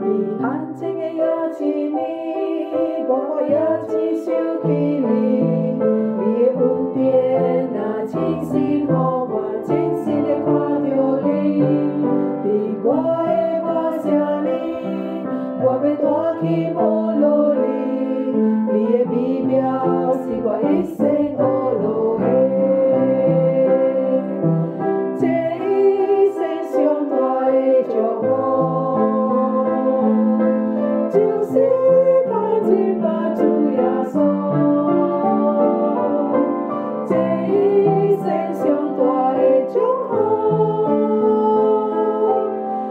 你安静的也是你，我也只想起你。你的恩典啊，真心予我真心的看到你。伫我的歌声里，我要弹起无落你。你的美妙是我一生学落的。这一生上大的祝福。就是他亲把主耶稣，这一生上大的祝福，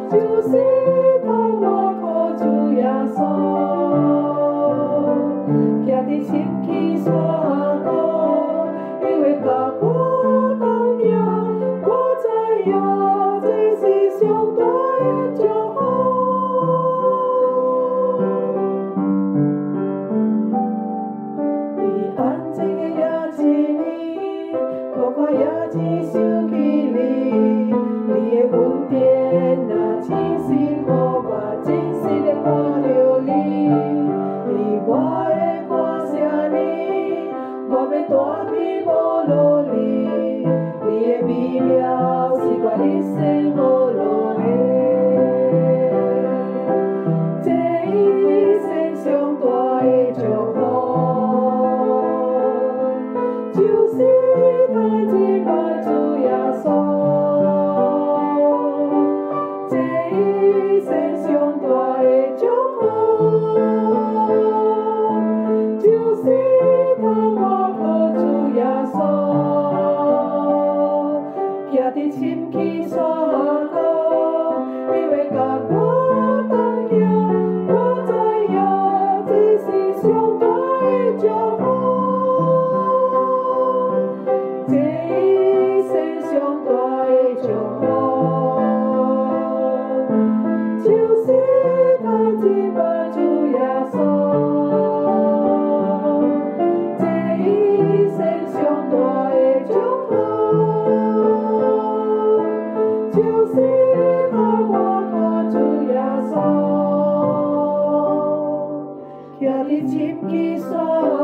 就是他我靠主耶稣，徛伫深起山高，因为甲我同行，我知影这是上大的祝福。我也只想起你，你的恩典啊，真心予我真心的看到你。伫我的歌声里，我要弹起无落你。你的美妙是我一生学落的。这一生上大的祝福，就是他亲把主耶稣，这一生上大的祝福，就是他我靠主耶稣，徛伫深起山高，因为甲我同行，我知影这是上大的祝福。这一生上大的祝福，就是他亲把主耶稣，这一生上大的祝福，就是他我靠主耶稣，徛伫深起山。